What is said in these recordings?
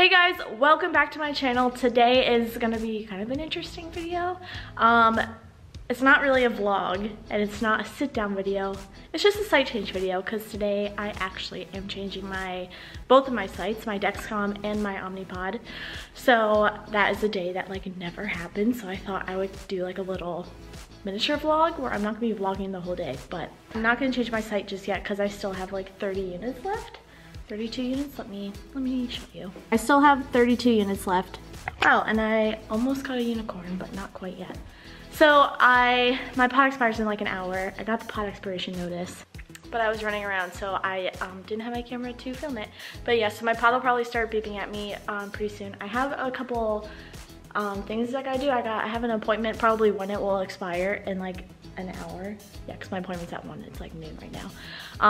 Hey guys, welcome back to my channel. Today is gonna be kind of an interesting video. It's not really a vlog and it's not a sit down video. It's just a site change video because today I actually am changing both of my sites, my Dexcom and my Omnipod. So that is a day that like never happens. So I thought I would do like a little miniature vlog where I'm not gonna be vlogging the whole day, but I'm not gonna change my site just yet because I still have like 30 units left. 32 units, let me show you. I still have 32 units left. Wow, and I almost got a unicorn, but not quite yet. So my pod expires in like an hour. I got the pod expiration notice, but I was running around, so I didn't have my camera to film it. But yeah, so my pod will probably start beeping at me pretty soon. I have a couple things that I gotta do. I have an appointment probably when it will expire in like an hour. Yeah, because my appointment's at 1, it's like noon right now.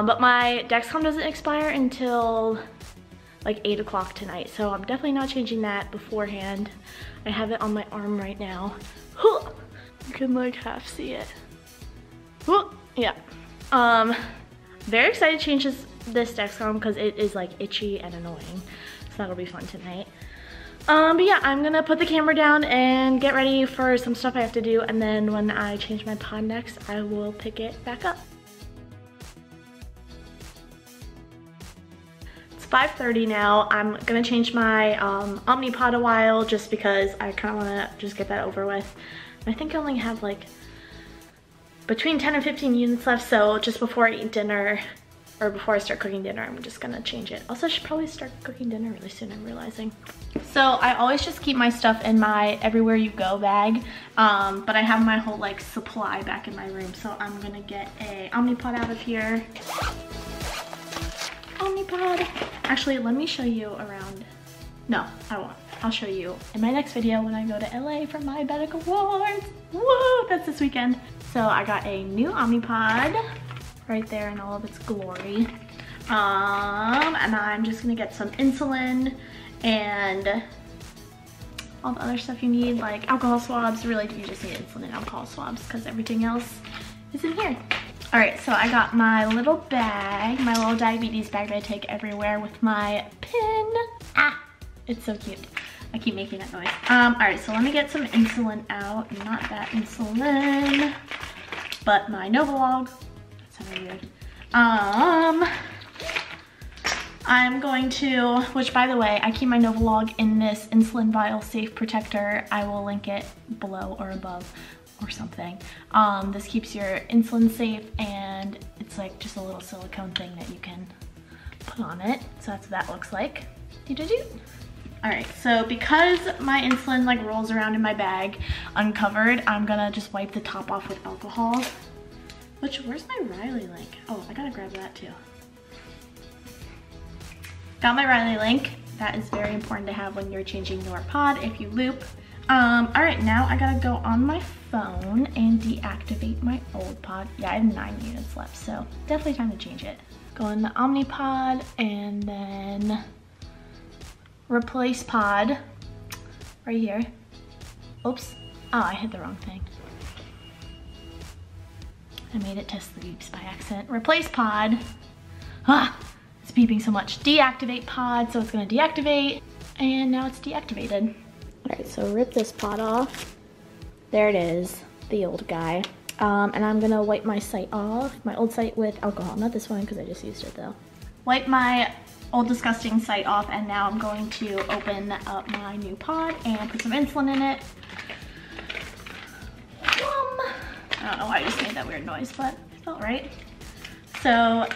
But my Dexcom doesn't expire until like 8 o'clock tonight, so I'm definitely not changing that beforehand. I have it on my arm right now. You can like half see it. Yeah. Very excited to change this Dexcom because it is like itchy and annoying, so that'll be fun tonight. But yeah, I'm gonna put the camera down and get ready for some stuff I have to do, and then when I change my pod next, I will pick it back up. It's 5:30 now. I'm gonna change my Omnipod a while just because I kind of want to just get that over with. I think I only have like between 10 and 15 units left, so just before I eat dinner, or before I start cooking dinner, I'm just gonna change it. Also, I should probably start cooking dinner really soon, I'm realizing. So I always just keep my stuff in my everywhere you go bag, but I have my whole like supply back in my room, so I'm gonna get a Omnipod out of here. Omnipod. Actually, let me show you around. No, I won't. I'll show you in my next video when I go to LA for my Diabetic awards. Woo! That's this weekend. So I got a new Omnipod right there in all of its glory. And I'm just gonna get some insulin and all the other stuff you need, like alcohol swabs. Really, you just need insulin and alcohol swabs because everything else is in here. All right, so I got my little bag, my little diabetes bag that I take everywhere with my pin. Ah, it's so cute. I keep making that noise. All right, so let me get some insulin out. Not that insulin, but my Novolog. That sounded weird. I'm going to, which by the way, I keep my Novolog in this insulin vial safe protector. I will link it below or above or something. This keeps your insulin safe, and it's like just a little silicone thing that you can put on it. So that's what that looks like. All right, so because my insulin like rolls around in my bag uncovered, I'm gonna just wipe the top off with alcohol. Which, where's my Riley link? Oh, I gotta grab that too. Got my Riley link. That is very important to have when you're changing your pod if you loop. All right, now I gotta go on my phone and deactivate my old pod. Yeah, I have 9 units left, so definitely time to change it. Go in the Omnipod and then replace pod right here. Oops. Oh, I hit the wrong thing. I made it test the beeps by accident. Replace pod. Ah, it's beeping so much. Deactivate pod, so it's gonna deactivate, and now it's deactivated. All right, so rip this pod off. There it is, the old guy. And I'm gonna wipe my site off, my old site with alcohol. Not this one, because I just used it though. Wipe my old disgusting site off, and now I'm going to open up my new pod and put some insulin in it. I don't know why I just made that weird noise, but it felt right. So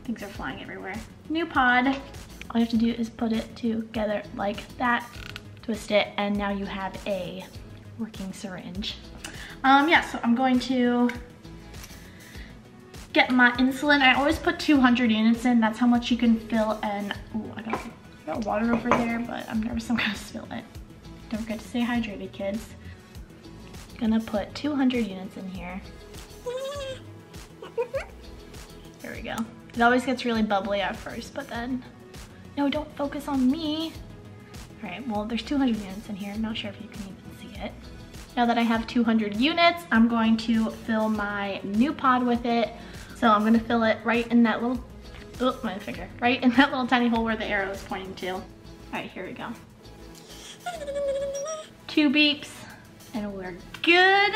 things are flying everywhere. New pod. All you have to do is put it together like that, twist it, and now you have a working syringe. Yeah, so I'm going to get my insulin. I always put 200 units in. That's how much you can fill. And ooh, I got water over there, but I'm nervous I'm gonna spill it. Don't forget to stay hydrated, kids. Gonna put 200 units in here. There we go. It always gets really bubbly at first, but then, no, don't focus on me. All right, well, there's 200 units in here. I'm not sure if you can even see it. Now that I have 200 units, I'm going to fill my new pod with it. So I'm gonna fill it right in that little, oh, my finger, right in that little tiny hole where the arrow is pointing to. right, here we go. 2 beeps, and we're good.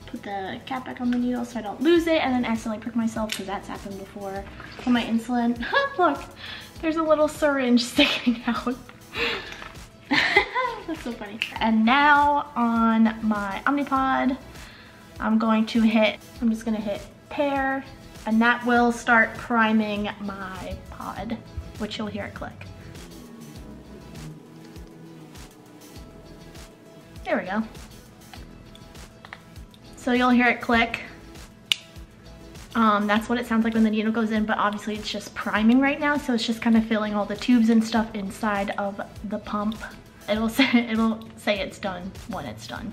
Put the cap back on the needle so I don't lose it and then accidentally prick myself, because that's happened before. Put my insulin. Look, there's a little syringe sticking out. That's so funny. And now on my Omnipod, I'm just gonna hit pair, and that will start priming my pod, which you'll hear it click. There we go. So you'll hear it click. That's what it sounds like when the needle goes in, but obviously it's just priming right now, so it's just kind of filling all the tubes and stuff inside of the pump. It'll say it's done when it's done.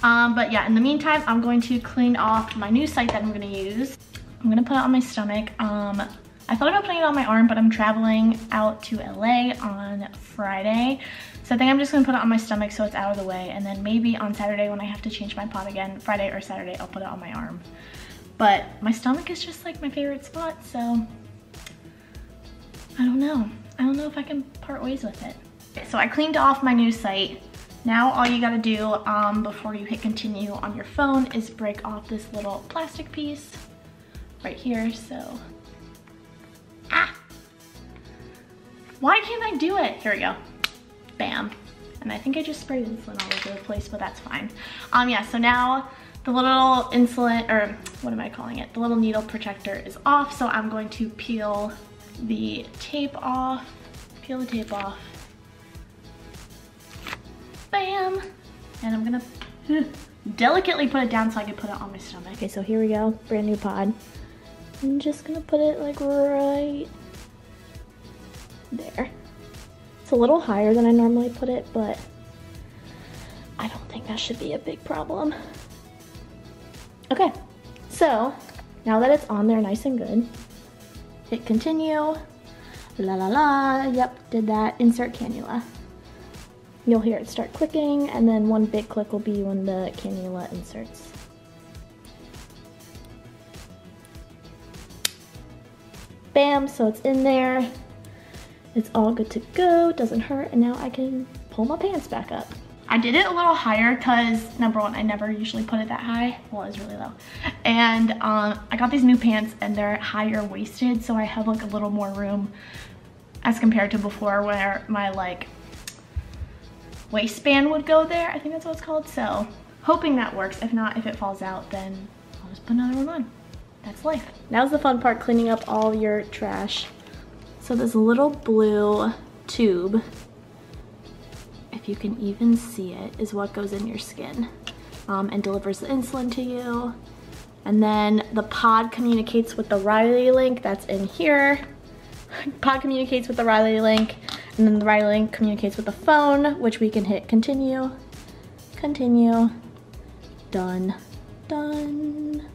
But yeah, in the meantime, I'm going to clean off my new site that I'm gonna use. I'm gonna put it on my stomach. I thought about putting it on my arm, but I'm traveling out to LA on Friday. So I think I'm just gonna put it on my stomach so it's out of the way. And then maybe on Saturday when I have to change my pod again, Friday or Saturday, I'll put it on my arm. But my stomach is just like my favorite spot, so I don't know. I don't know if I can part ways with it. Okay, so I cleaned off my new site. Now all you gotta do before you hit continue on your phone is break off this little plastic piece right here, so. Why can't I do it? Here we go. Bam. And I think I just sprayed insulin all over the place, but that's fine. Yeah, so now the little insulin, or what am I calling it? The little needle protector is off, so I'm going to peel the tape off. Peel the tape off. Bam. And I'm gonna delicately put it down so I can put it on my stomach. Okay, so here we go, brand new pod. I'm just gonna put it like right there. It's a little higher than I normally put it, but I don't think that should be a big problem. Okay, so now that it's on there nice and good, hit continue. La la la, yep, did that. Insert cannula. You'll hear it start clicking, and then one big click will be when the cannula inserts. Bam, so it's in there. It's all good to go, doesn't hurt, and now I can pull my pants back up. I did it a little higher because, number one, I never usually put it that high. Well, it was really low. And I got these new pants and they're higher waisted, so I have like a little more room as compared to before where my like waistband would go there. I think that's what it's called. So hoping that works. If not, if it falls out, then I'll just put another one on. That's life. Now's the fun part, cleaning up all your trash. So this little blue tube, if you can even see it, is what goes in your skin and delivers the insulin to you. And then the pod communicates with the Riley link that's in here. Pod communicates with the Riley link, and then the Riley link communicates with the phone, which we can hit continue, continue, done, done.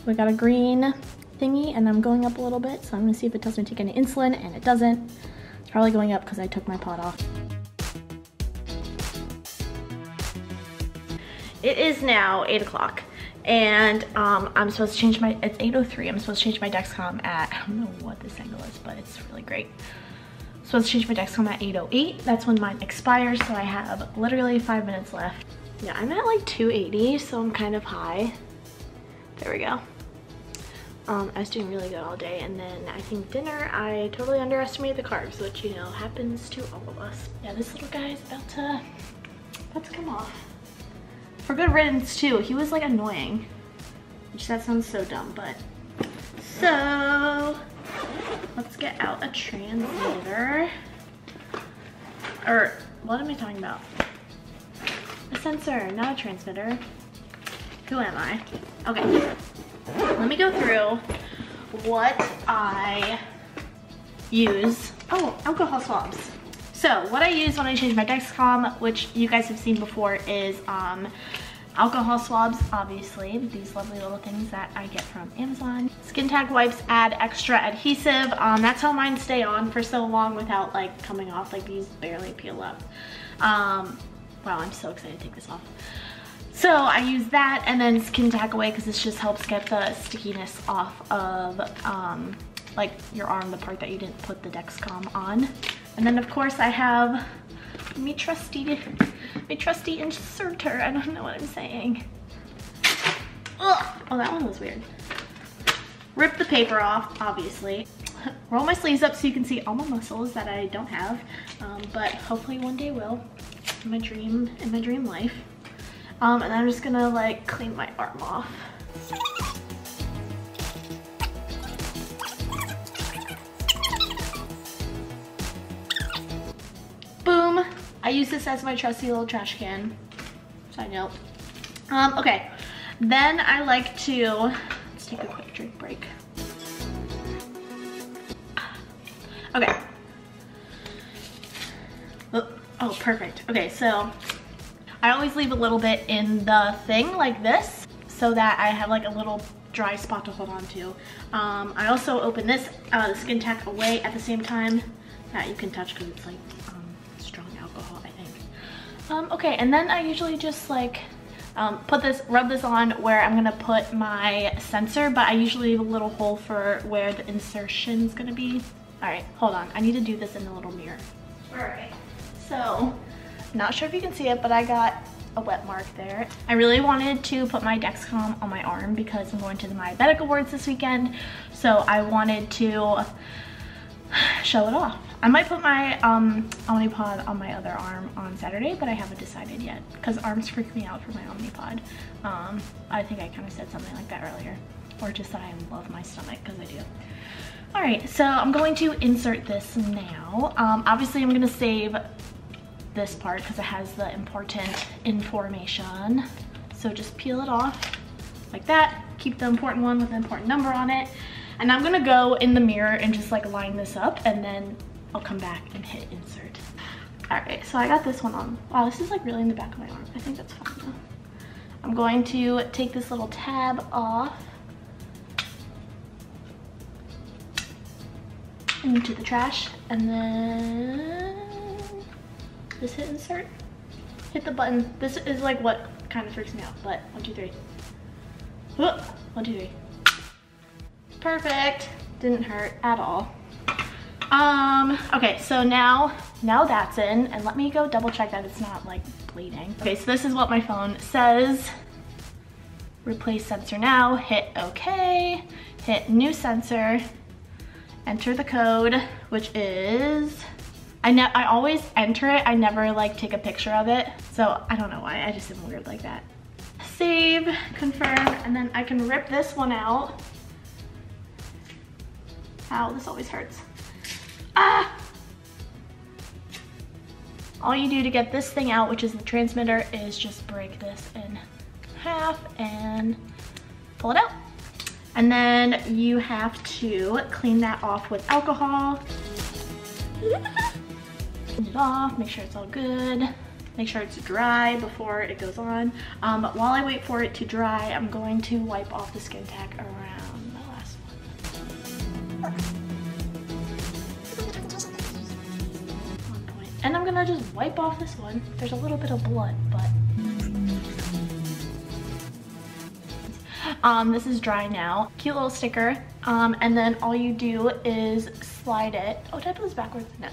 We got a green thingy, and I'm going up a little bit, so I'm gonna see if it doesn't take any insulin, and it doesn't. It's probably going up because I took my pod off. It is now 8 o'clock, and I'm supposed to change my, it's 8:03, I'm supposed to change my Dexcom at, I don't know what this angle is, but it's really great. I'm supposed to change my Dexcom at 8:08, that's when mine expires, so I have literally 5 minutes left. Yeah, I'm at like 280, so I'm kind of high. There we go. I was doing really good all day, and then I think dinner, I totally underestimated the carbs, which, you know, happens to all of us. Yeah, this little guy is about to come off. For good riddance too. He was like annoying, which that sounds so dumb, but. So, let's get out a transmitter. Or, what am I talking about? A sensor, not a transmitter. Who am I? Okay. Let me go through what I use. Oh, alcohol swabs. So what I use when I change my Dexcom, which you guys have seen before, is alcohol swabs, obviously. These lovely little things that I get from Amazon. Skin tag wipes add extra adhesive. That's how mine stay on for so long without like coming off. Like these barely peel up. Wow, I'm so excited to take this off. So I use that, and then Skin Tag Away, because this just helps get the stickiness off of like your arm, the part that you didn't put the Dexcom on. And then of course I have my trusty inserter. I don't know what I'm saying. Ugh. Oh, that one was weird. Rip the paper off, obviously. Roll my sleeves up so you can see all my muscles that I don't have, but hopefully one day will in my dream life. And I'm just gonna like clean my arm off. Boom. I use this as my trusty little trash can. Side note. Okay. Then I like to, let's take a quick drink break. Okay. Oh, perfect. Okay, so I always leave a little bit in the thing like this so that I have like a little dry spot to hold on to. I also open this the skin tack away at the same time that you can touch because it's like strong alcohol, I think. Okay, and then I usually just like rub this on where I'm gonna put my sensor, but I usually leave a little hole for where the insertion is gonna be. All right, hold on. I need to do this in a little mirror. All right, so not sure if you can see it, but I got a wet mark there. I really wanted to put my Dexcom on my arm because I'm going to the Diabetic Awards this weekend, so I wanted to show it off. I might put my Omnipod on my other arm on Saturday, but I haven't decided yet because arms freak me out for my Omnipod. I think I kind of said something like that earlier, or just that I love my stomach because I do. All right, so I'm going to insert this now. Obviously I'm gonna save this part because it has the important information. So just peel it off like that. Keep the important one with the important number on it. And I'm gonna go in the mirror and just like line this up, and then I'll come back and hit insert. All right, so I got this one on. Wow, this is like really in the back of my arm. I think that's fine though. I'm going to take this little tab off into the trash, and then just hit insert. Hit the button. This is like what kind of freaks me out, but 1, 2, 3. 1, 2, 3. Perfect. Didn't hurt at all. Okay, so now that's in, and let me go double check that it's not like bleeding. Okay, so this is what my phone says. Replace sensor now, hit OK, hit new sensor, enter the code, which is, I always enter it, I never like take a picture of it, so I don't know why, I just am weird like that. Save, confirm, and then I can rip this one out. Ow, this always hurts. Ah! All you do to get this thing out, which is the transmitter, is just break this in half and pull it out. And then you have to clean that off with alcohol. Clean it off, make sure it's all good. Make sure it's dry before it goes on. But while I wait for it to dry, I'm going to wipe off the skin tack around the last one. And I'm gonna just wipe off this one. There's a little bit of blood, but this is dry now. Cute little sticker. And then all you do is slide it. Oh, did I put this backwards? No.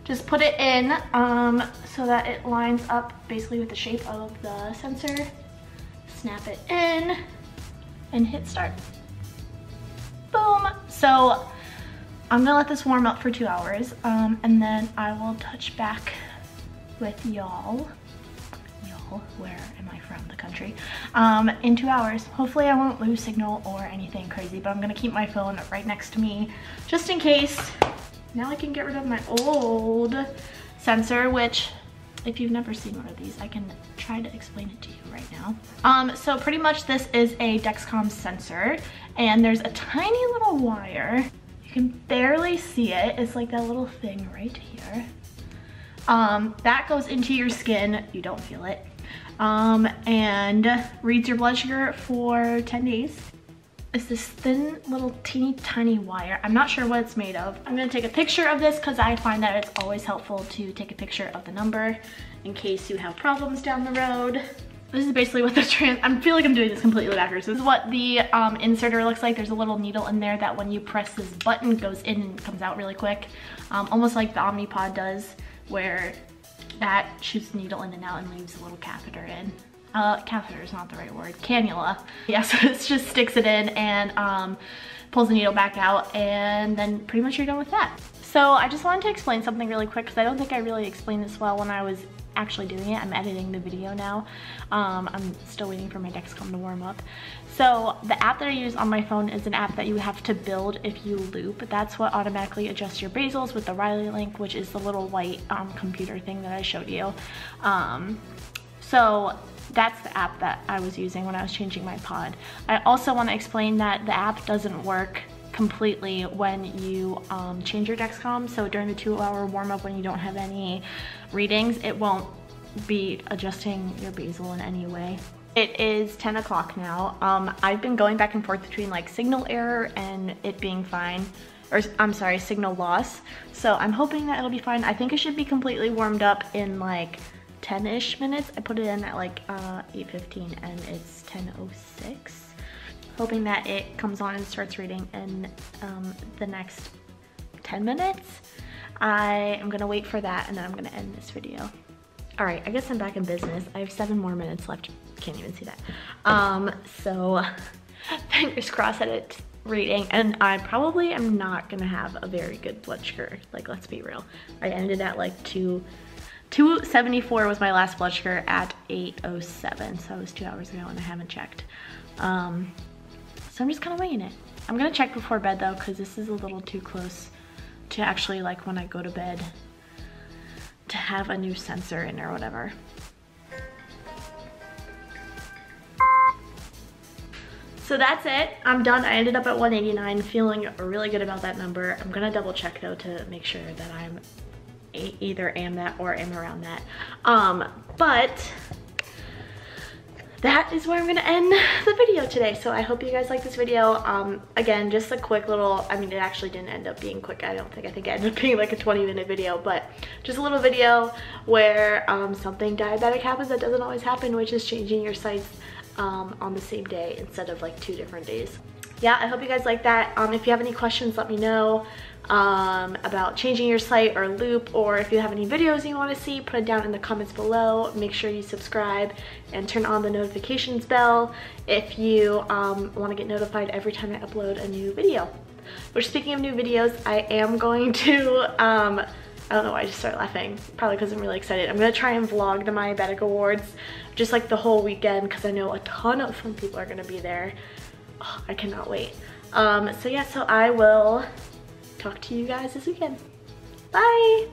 Just put it in so that it lines up basically with the shape of the sensor. Snap it in and hit start. Boom. So I'm gonna let this warm up for 2 hours, and then I will touch back with y'all. Where am I from? The country. In 2 hours. Hopefully I won't lose signal or anything crazy, but I'm gonna keep my phone right next to me just in case. Now I can get rid of my old sensor, which if you've never seen one of these, I can try to explain it to you right now. So pretty much this is a Dexcom sensor, and there's a tiny little wire. You can barely see it. It's like that little thing right here. That goes into your skin. You don't feel it. And reads your blood sugar for 10 days. It's this thin little teeny tiny wire. I'm not sure what it's made of. I'm gonna take a picture of this because I find that it's always helpful to take a picture of the number in case you have problems down the road. This is basically what the I feel like I'm doing this completely backwards. This is what the inserter looks like. There's a little needle in there that when you press this button goes in and comes out really quick. Almost like the Omnipod does, where that shoots the needle in and out and leaves a little catheter in. Catheter is not the right word, cannula. Yeah, so this just sticks it in and pulls the needle back out, and then pretty much you're done with that. So I just wanted to explain something really quick because I don't think I really explained this well when I was actually doing it. I'm editing the video now. I'm still waiting for my Dexcom to warm up. So the app that I use on my phone is an app that you have to build if you loop. That's what automatically adjusts your basals with the Riley link, which is the little white computer thing that I showed you. So that's the app that I was using when I was changing my pod. I also want to explain that the app doesn't work completely when you change your Dexcom. So during the 2-hour warm-up when you don't have any readings, it won't be adjusting your basal in any way. It is 10 o'clock now. I've been going back and forth between like signal error and it being fine, or I'm sorry, signal loss. So I'm hoping that it'll be fine. I think it should be completely warmed up in like 10-ish minutes. I put it in at like 8:15 and it's 10:06. Hoping that it comes on and starts reading in the next 10 minutes. I am gonna wait for that and then I'm gonna end this video. All right, I guess I'm back in business. I have 7 more minutes left. Can't even see that. So fingers crossed that it's reading, and I probably am not gonna have a very good blood sugar. Like, let's be real. I ended at like 274 was my last blood sugar at 8:07, so it was 2 hours ago and I haven't checked. So I'm just kind of weighing it. I'm gonna check before bed though, because this is a little too close to actually like when I go to bed to have a new sensor in or whatever. So that's it, I'm done. I ended up at 189, feeling really good about that number. I'm gonna double check though to make sure that I'm either am that or am around that. But that is where I'm gonna end the video today. So I hope you guys like this video. Again, just a quick little, I mean, it actually didn't end up being quick, I think it ended up being like a 20-minute video, but just a little video where something diabetic happens that doesn't always happen, which is changing your sites on the same day instead of like 2 different days. Yeah, I hope you guys like that. If you have any questions, let me know about changing your site or loop, or if you have any videos you want to see, put it down in the comments below. Make sure you subscribe and turn on the notifications bell if you want to get notified every time I upload a new video. Which, speaking of new videos, I am going to I don't know why I just started laughing, probably because I'm really excited. I'm gonna try and vlog the Diabetic Awards just like the whole weekend, because I know a ton of fun people are gonna be there. Oh, I cannot wait. So yeah, so I will talk to you guys this weekend. Bye!